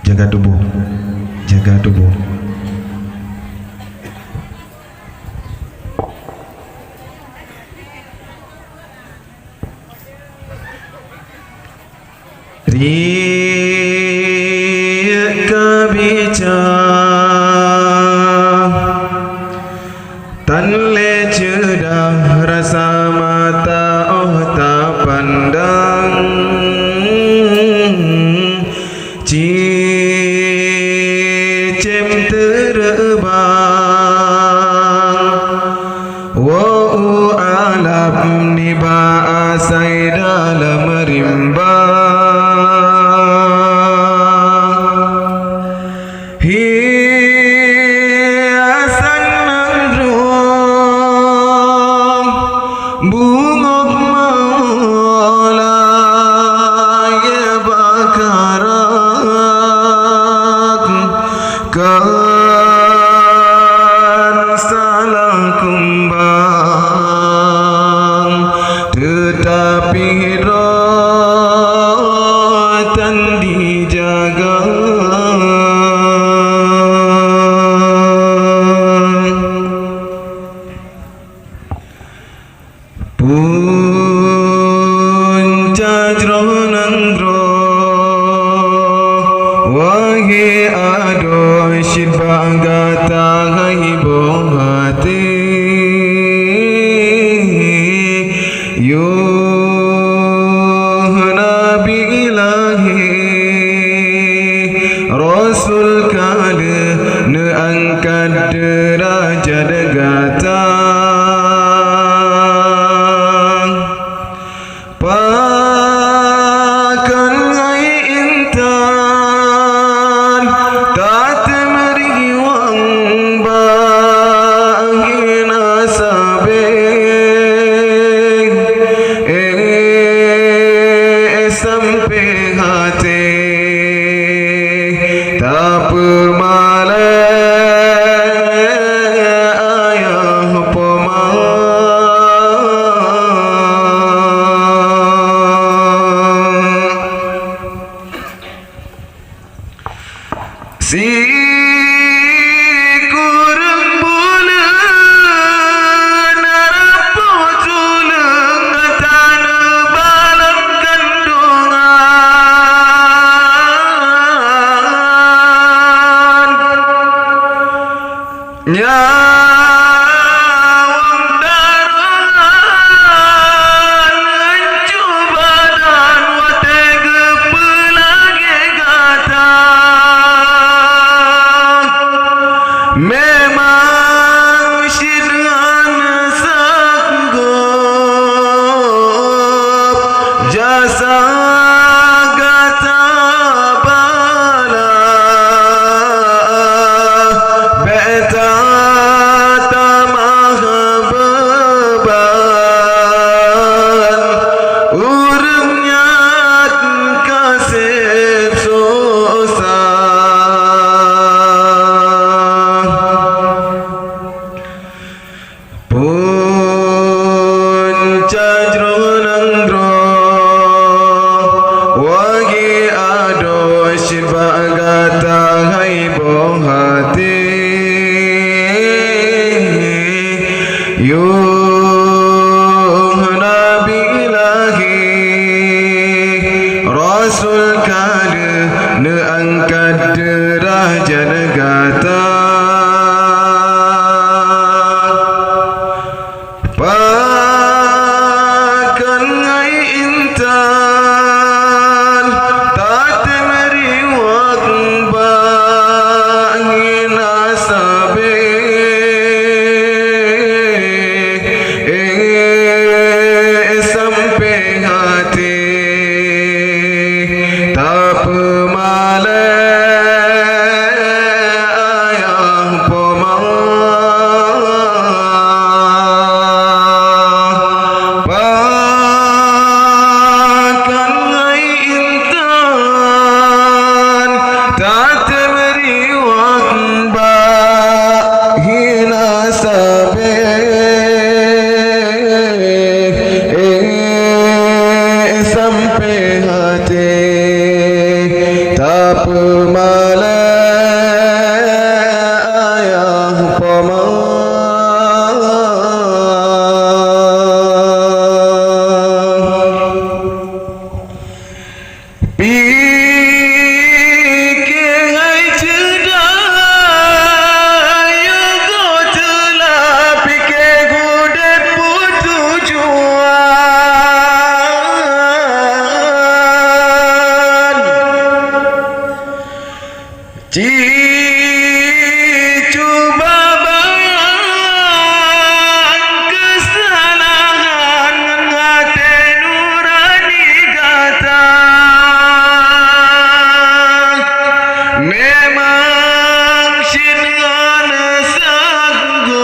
Jaga tubuh. Jaga tubuh. Riak bicara tan le cedah rasa mata tak pandang cicem terbang wa alam niba asai dalam rimba bungok maulaya bakarat kan salah kumbang tetapi rotan dijaga punca jronandro wahi ado shibagata haibo hati yo nabi ilahi rasul kala ne angkat derajat gata pakan ngai intan tak meriwang bahina sabe sampai hati tak pemalai ayah pemal si kurang bulan narapo tulung tanah balang kandungan nyawang darulan ancu badan watege pelage gata memang sidana sanggup jasa gata bala beta tamah beban urangnya kasih susah punca jronandro wagi ado shibagata haibo hati yo nabi ilahi rasul kala ne angkat derajat gata pakan ngai intan tak meriwang bahina sabe sampai hati tak pemalai Fikir hai cedah Yogo telah fikir kudet tujuan Cuba bayang kesalahan hati nurani kata memang syirgan sanggup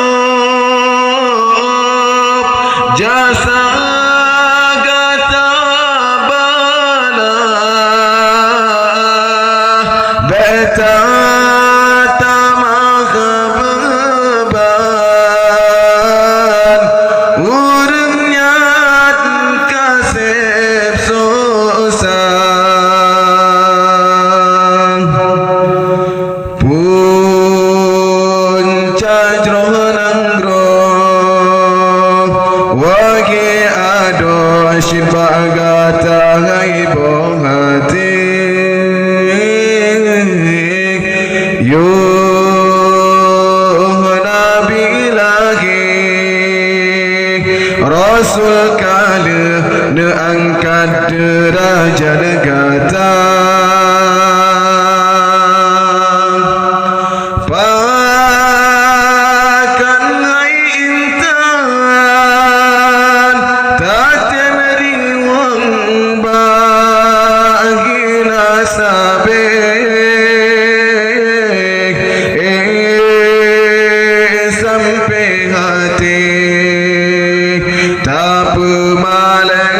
jasa kata bala beta tamah beban urang nyat kasep susah punca jronangro wage ado shibagata haibo hati yo nabi lagi rasul kala ne angkat derajat negata pakan hai intan tak meriwang bagi nasabe sampai hati tak pemalas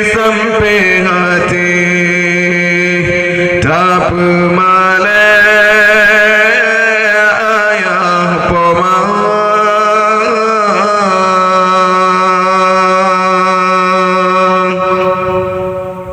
sampai hati tak pemalas